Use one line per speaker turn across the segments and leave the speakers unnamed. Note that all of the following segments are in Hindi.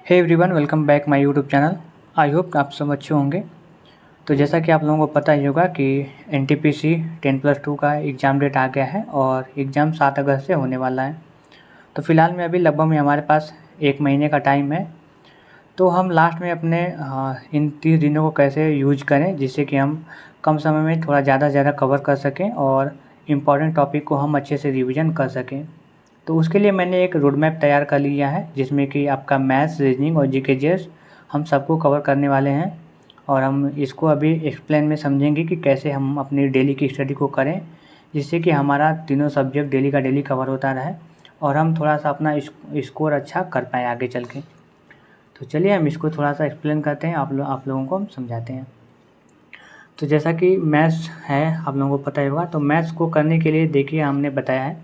Hey everyone, welcome back my YouTube channel. I hope आप सब अच्छे होंगे। तो जैसा कि आप लोगों को पता ही होगा कि एनटीपीसी 10+2 का एग्ज़ाम डेट आ गया है और एग्ज़ाम 7 अगस्त से होने वाला है। तो फ़िलहाल में अभी लगभग में हमारे पास 1 महीने का टाइम है। तो हम लास्ट में अपने इन 30 दिनों को कैसे यूज करें जिससे कि हम कम समय में थोड़ा ज़्यादा से ज़्यादा कवर कर सकें और इम्पॉर्टेंट टॉपिक को हम अच्छे से रिविज़न कर सकें। तो उसके लिए मैंने एक रोड मैप तैयार कर लिया है जिसमें कि आपका मैथ्स, रीजनिंग और जीके जीएस हम सबको कवर करने वाले हैं। और हम इसको अभी एक्सप्लेन में समझेंगे कि कैसे हम अपनी डेली की स्टडी को करें जिससे कि हमारा तीनों सब्जेक्ट डेली का डेली कवर होता रहे और हम थोड़ा सा अपना स्कोर अच्छा कर पाएँ आगे चल के। तो चलिए हम इसको थोड़ा सा एक्सप्लेन करते हैं, आप लोगों को हम समझाते हैं। तो जैसा कि मैथ्स है, आप लोगों को पता ही होगा। तो मैथ्स को करने के लिए देखिए हमने बताया है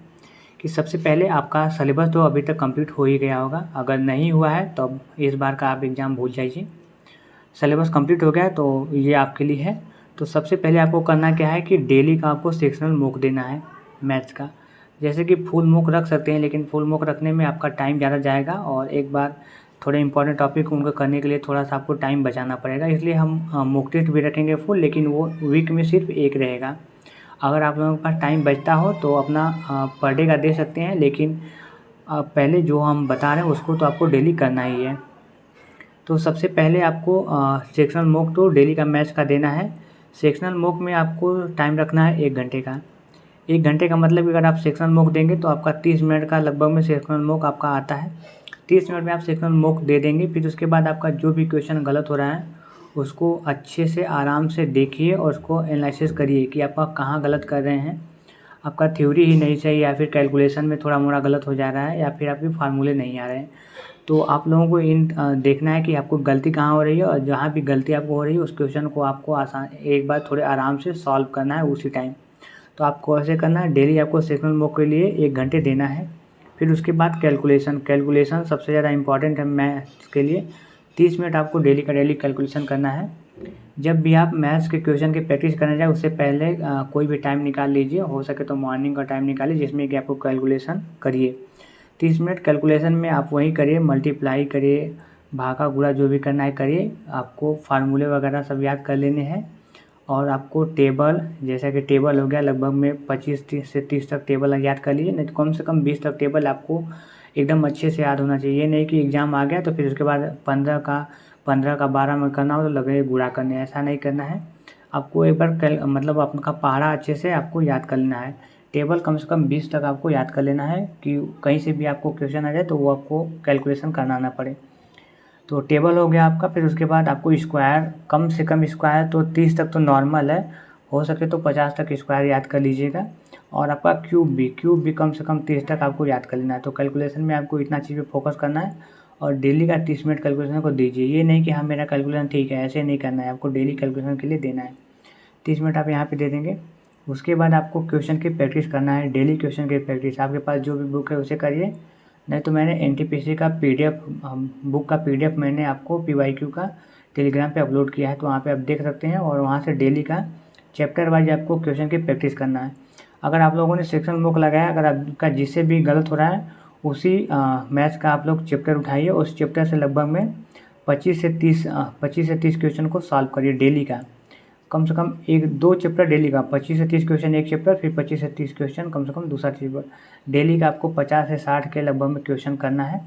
कि सबसे पहले आपका सिलेबस तो अभी तक कंप्लीट हो ही गया होगा। अगर नहीं हुआ है तो अब इस बार का आप एग्ज़ाम भूल जाइए। सिलेबस कंप्लीट हो गया है तो ये आपके लिए है। तो सबसे पहले आपको करना क्या है कि डेली का आपको सेक्शनल मॉक देना है मैथ्स का। जैसे कि फुल मॉक रख सकते हैं, लेकिन फुल मॉक रखने में आपका टाइम ज़्यादा जाएगा और एक बार थोड़े इंपॉर्टेंट टॉपिक उनको करने के लिए थोड़ा सा आपको टाइम बचाना पड़ेगा। इसलिए हम मॉक टेस्ट भी रखेंगे फुल, लेकिन वो वीक में सिर्फ एक रहेगा। अगर आप लोगों के पास टाइम बचता हो तो अपना पर डे का दे सकते हैं, लेकिन पहले जो हम बता रहे हैं उसको तो आपको डेली करना ही है। तो सबसे पहले आपको सेक्शनल मॉक तो डेली का मैथ्स का देना है। सेक्शनल मॉक में आपको टाइम रखना है 1 घंटे का। 1 घंटे का मतलब कि अगर आप सेक्शनल मॉक देंगे तो आपका 30 मिनट का लगभग में सेक्शनल मॉक आपका आता है। 30 मिनट में आप सेक्शनल मॉक दे देंगे। फिर उसके बाद आपका जो भी क्वेश्चन गलत हो रहा है उसको अच्छे से आराम से देखिए और उसको एनालिसिस करिए कि आपका कहाँ गलत कर रहे हैं। आपका थ्योरी ही नहीं सही, या फिर कैलकुलेशन में थोड़ा मोड़ा गलत हो जा रहा है, या फिर आपके फार्मूले नहीं आ रहे हैं। तो आप लोगों को देखना है कि आपको गलती कहाँ हो रही है, और जहाँ भी गलती आपको हो रही है उस क्वेश्चन को आपको आसान एक बार थोड़े आराम से सॉल्व करना है उसी टाइम। तो आपको ऐसे करना है, डेली आपको सेक्शनल मॉक के लिए 1 घंटे देना है। फिर उसके बाद कैलकुलेशन सबसे ज़्यादा इंपॉर्टेंट है मैथ्स के लिए। 30 मिनट आपको डेली का डेली कैलकुलेशन करना है। जब भी आप मैथ्स के क्वेश्चन की प्रैक्टिस करने जाए उससे पहले कोई भी टाइम निकाल लीजिए, हो सके तो मॉर्निंग का टाइम निकालिए जिसमें कि आपको कैलकुलेशन करिए। 30 मिनट कैलकुलेशन में आप वही करिए, मल्टीप्लाई करिए, भागा गुणा जो भी करना है करिए। आपको फार्मूले वगैरह सब याद कर लेने हैं। और आपको टेबल, जैसा कि टेबल हो गया, लगभग में 25 से 30 तक टेबल याद कर लीजिए, नहीं तो कम से कम 20 तक टेबल आपको एकदम अच्छे से याद होना चाहिए। ये नहीं कि एग्ज़ाम आ गया तो फिर उसके बाद 15 का 12 में करना हो तो लगे गुणा करने, ऐसा नहीं करना है। आपको एक बार मतलब आपका पहाड़ा अच्छे से आपको याद कर लेना है। टेबल कम से कम 20 तक आपको याद कर लेना है कि कहीं से भी आपको क्वेश्चन आ जाए तो वो आपको कैलकुलेशन करना ना पड़े। तो टेबल हो गया आपका। फिर उसके बाद आपको स्क्वायर, कम से कम स्क्वायर तो 30 तक तो नॉर्मल है, हो सके तो 50 तक स्क्वायर याद कर लीजिएगा। और आपका क्यूब भी कम से कम 30 तक आपको याद कर लेना है। तो कैलकुलेशन में आपको इतना चीज़ पे फोकस करना है और डेली का 30 मिनट कैलकुलेशन को दीजिए। ये नहीं कि हाँ मेरा कैलकुलेशन ठीक है, ऐसे नहीं करना है, आपको डेली कैलकुलेशन के लिए देना है। 30 मिनट आप यहाँ पे दे देंगे। उसके बाद आपको क्वेश्चन की प्रैक्टिस करना है, डेली क्वेश्चन की प्रैक्टिस। आपके पास जो भी बुक है उसे करिए, नहीं तो मैंने एनटीपीसी का पीडीएफ बुक का पीडीएफ मैंने आपको पीवाईक्यू का टेलीग्राम पे अपलोड किया है, तो वहाँ पे आप देख सकते हैं। और वहाँ से डेली का चैप्टर वाइज आपको क्वेश्चन की प्रैक्टिस करना है। अगर आप लोगों ने सेक्शन बुक लगाया, अगर आपका जिससे भी गलत हो रहा है उसी मैथ्स का आप लोग चैप्टर उठाइए, उस चैप्टर से लगभग में 25 से 30 क्वेश्चन को सॉल्व करिए डेली का। कम से कम 1-2 चैप्टर डेली का, 25 से 30 क्वेश्चन एक चैप्टर, फिर 25 से 30 क्वेश्चन कम से कम दूसरा चैप्टर। डेली का आपको 50 से 60 के लगभग में क्वेश्चन करना है।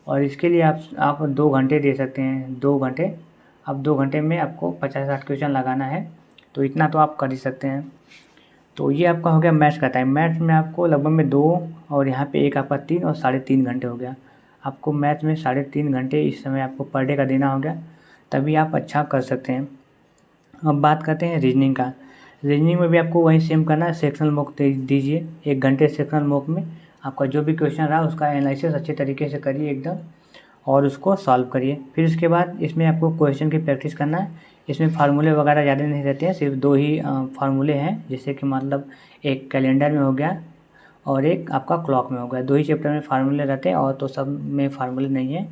और इसके लिए आप 2 घंटे दे सकते हैं, 2 घंटे। अब 2 घंटे में आपको 50-60 क्वेश्चन लगाना है, तो इतना तो आप कर ही सकते हैं। तो ये आपका हो गया मैथ्स का टाइम। मैथ्स में आपको लगभग में 2 और यहाँ पे एक आपका 3 और 3.5 घंटे हो गया। आपको मैथ्स में 3.5 घंटे इस समय आपको पर डे का देना हो गया, तभी आप अच्छा कर सकते हैं। अब बात करते हैं रीजनिंग का। रीजनिंग में भी आपको वही सेम करना है, सेक्शनल मॉक दीजिए। 1 घंटे सेक्शनल मॉक में आपका जो भी क्वेश्चन रहा उसका एनालिसिस अच्छे तरीके से करिए एकदम, और उसको सॉल्व करिए। फिर उसके बाद इसमें आपको क्वेश्चन की प्रैक्टिस करना है। इसमें फार्मूले वगैरह ज़्यादा नहीं रहते हैं, सिर्फ 2 ही फार्मूले हैं, जैसे कि मतलब एक कैलेंडर में हो गया और एक आपका क्लॉक में हो गया। 2 ही चैप्टर में फार्मूले रहते हैं, और तो सब में फार्मूले नहीं है।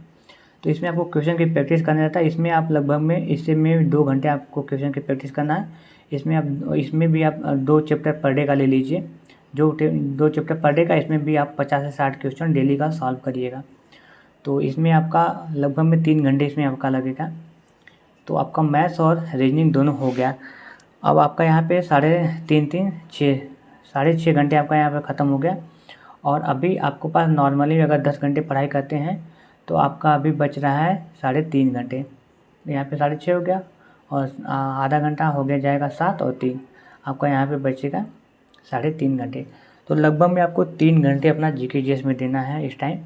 तो इसमें आपको क्वेश्चन की प्रैक्टिस करना रहता है। इसमें आप लगभग में इससे में 2 घंटे आपको क्वेश्चन की प्रैक्टिस करना है। इसमें भी आप 2 चैप्टर पर डे का ले लीजिए। 2 चैप्टर पर डे का, इसमें भी आप 50 से 60 क्वेश्चन डेली का सॉल्व करिएगा। तो इसमें आपका लगभग में 3 घंटे इसमें आपका लगेगा। तो आपका मैथ्स और रीजनिंग दोनों हो गया। अब आपका यहाँ पे 6.5 घंटे आपका यहाँ पे ख़त्म हो गया। और अभी आपको पास नॉर्मली अगर 10 घंटे पढ़ाई करते हैं तो आपका अभी बच रहा है 3.5 घंटे। यहाँ पे 6.5 हो गया और आधा घंटा हो गया जाएगा 7 और 3, आपका यहाँ पे बचेगा 3.5 घंटे। तो लगभग में आपको 3 घंटे अपना जीके जीएस में देना है इस टाइम।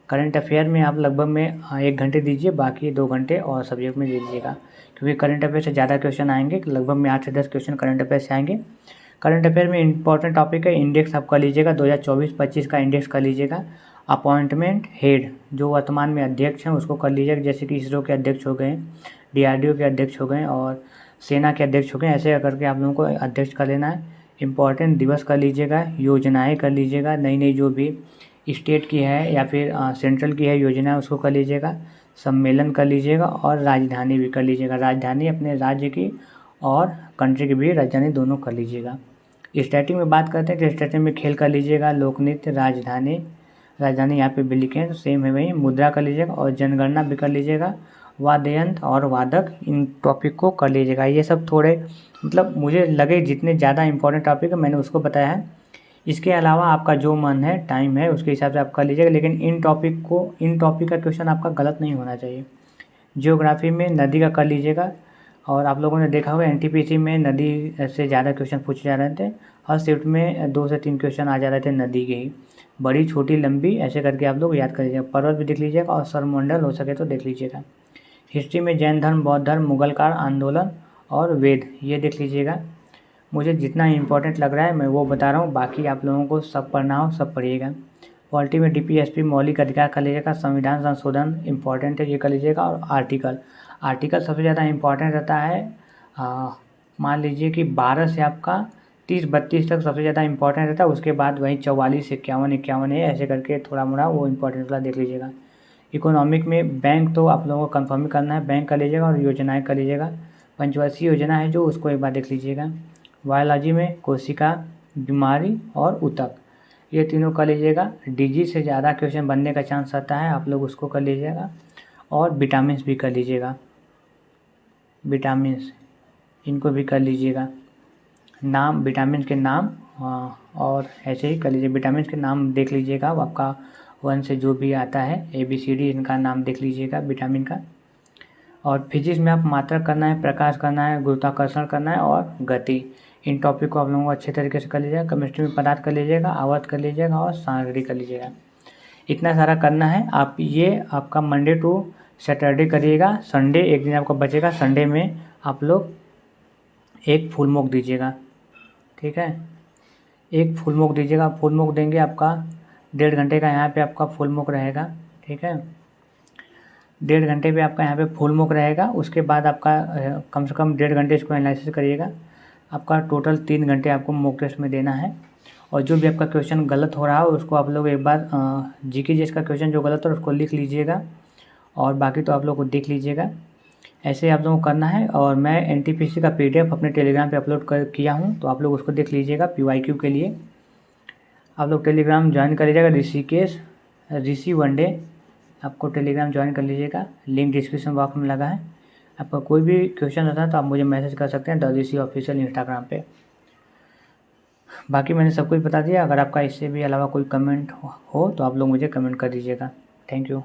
करंट अफेयर में आप लगभग में 1 घंटे दीजिए, बाकी 2 घंटे और सब्जेक्ट में दे दीजिएगा, क्योंकि करंट अफेयर से ज़्यादा क्वेश्चन आएंगे। लगभग में 8 से 10 क्वेश्चन करंट अफेयर से आएंगे। करंट अफेयर में इंपॉर्टेंट टॉपिक है इंडेक्स, आप कर लीजिएगा 2024-25 का इंडेक्स कर लीजिएगा। अपॉइंटमेंट हेड जो वर्तमान में अध्यक्ष हैं उसको कर लीजिएगा, जैसे कि इसरो के अध्यक्ष हो गए, DRDO के अध्यक्ष हो गए और सेना के अध्यक्ष हो गए, ऐसे करके आप लोगों को अध्यक्ष कर लेना है। इम्पॉर्टेंट दिवस कर लीजिएगा, योजनाएं कर लीजिएगा, नई नई जो भी स्टेट की है या फिर सेंट्रल की है योजना उसको कर लीजिएगा। सम्मेलन कर लीजिएगा और राजधानी भी कर लीजिएगा, राजधानी अपने राज्य की और कंट्री की भी राजधानी दोनों कर लीजिएगा। स्टैटिक में बात करते हैं तो स्टैटिक में खेल कर लीजिएगा, लोक नृत्य, राजधानी यहाँ पे भी लिखे हैं तो सेम है वही। मुद्रा कर लीजिएगा और जनगणना भी कर लीजिएगा। वाद्य यंत्र और वादक, इन टॉपिक को कर लीजिएगा। ये सब थोड़े मतलब मुझे लगे जितने ज़्यादा इंपॉर्टेंट टॉपिक है मैंने उसको बताया है। इसके अलावा आपका जो मन है, टाइम है, उसके हिसाब से आप कर लीजिएगा, लेकिन इन टॉपिक का क्वेश्चन आपका गलत नहीं होना चाहिए। जियोग्राफी में नदी का कर लीजिएगा, और आप लोगों ने देखा होगा एनटीपीसी में नदी से ज़्यादा क्वेश्चन पूछे जा रहे थे। हर शिफ्ट में 2 से 3 क्वेश्चन आ जा रहे थे नदी के ही, बड़ी छोटी लंबी ऐसे करके आप लोग याद कर लीजिएगा। पर्वत भी देख लीजिएगा और सौरमंडल हो सके तो देख लीजिएगा। हिस्ट्री में जैन धर्म, बौद्ध धर्म, मुगल काल आंदोलन और वेद, ये देख लीजिएगा। मुझे जितना इंपॉर्टेंट लग रहा है मैं वो बता रहा हूँ, बाकी आप लोगों को सब पढ़ना हो सब पढ़िएगा। पॉलिटी में DPSP मौलिक अधिकार कर लीजिएगा, संविधान संशोधन इंपॉर्टेंट है ये कर लीजिएगा। और आर्टिकल सबसे ज़्यादा इंपॉर्टेंट रहता है। मान लीजिए कि 12 से आपका 30-32 तक सबसे ज़्यादा इंपॉर्टेंट रहता है, उसके बाद वही 44, 51 है, ऐसे करके थोड़ा मोड़ा वो इंपॉर्टेंट वाला देख लीजिएगा। इकोनॉमिक में बैंक तो आप लोगों को कंफर्म ही करना है, बैंक कर लीजिएगा और योजनाएं कर लीजिएगा। पंचवर्षीय योजना है जो उसको एक बार देख लीजिएगा। बायोलॉजी में कोशिका, बीमारी और ऊतक, ये तीनों कर लीजिएगा। DG से ज़्यादा क्वेश्चन बनने का चांस रहता है, आप लोग उसको कर लीजिएगा। और विटामिन्स भी कर लीजिएगा, विटामिन्स इनको भी कर लीजिएगा। नाम, विटामिन के नाम और ऐसे ही कर लीजिए। विटामिन के नाम देख लीजिएगा, आपका 1 से जो भी आता है ABCD इनका नाम देख लीजिएगा विटामिन का। और फिजिक्स में आप मात्रा करना है, प्रकाश करना है, गुरुत्वाकर्षण करना है और गति, इन टॉपिक को आप लोगों को अच्छे तरीके से कर लीजिएगा। केमिस्ट्री में पदार्थ कर लीजिएगा, आवर्त कर लीजिएगा और सामग्री कर लीजिएगा। इतना सारा करना है। आप ये आपका मंडे टू सैटरडे करिएगा, संडे एक दिन आपका बचेगा, संडे में आप लोग एक फुल मॉक दीजिएगा, ठीक है। एक फुल मॉक दीजिएगा, फुल मॉक देंगे आपका 1.5 घंटे का यहाँ पे आपका फुल मॉक रहेगा, ठीक है। 1.5 घंटे पे आपका यहाँ पे फुल मॉक रहेगा। उसके बाद आपका कम से कम 1.5 घंटे इसको एनालिसिस करिएगा। आपका टोटल 3 घंटे आपको मॉक टेस्ट में देना है। और जो भी आपका क्वेश्चन गलत हो रहा हो उसको आप लोग एक बार जीके जीएस का क्वेश्चन जो गलत हो उसको लिख लीजिएगा, और बाकी तो आप लोग को देख लीजिएगा। ऐसे आप लोगों को करना है। और मैं NTPC का PDF अपने टेलीग्राम पे अपलोड किया हूँ, तो आप लोग उसको देख लीजिएगा। PYQ के लिए आप लोग टेलीग्राम ज्वाइन कर लीजिएगा, ऋषि वनडे आपको टेलीग्राम ज्वाइन कर लीजिएगा, लिंक डिस्क्रिप्शन बॉक्स में लगा है। आपका कोई भी क्वेश्चन रहता है तो आप मुझे मैसेज कर सकते हैं ऋषि ऑफिशियल इंस्टाग्राम पे। बाकी मैंने सब कुछ बता दिया। अगर आपका इससे भी अलावा कोई कमेंट हो तो आप लोग मुझे कमेंट कर दीजिएगा। Thank you.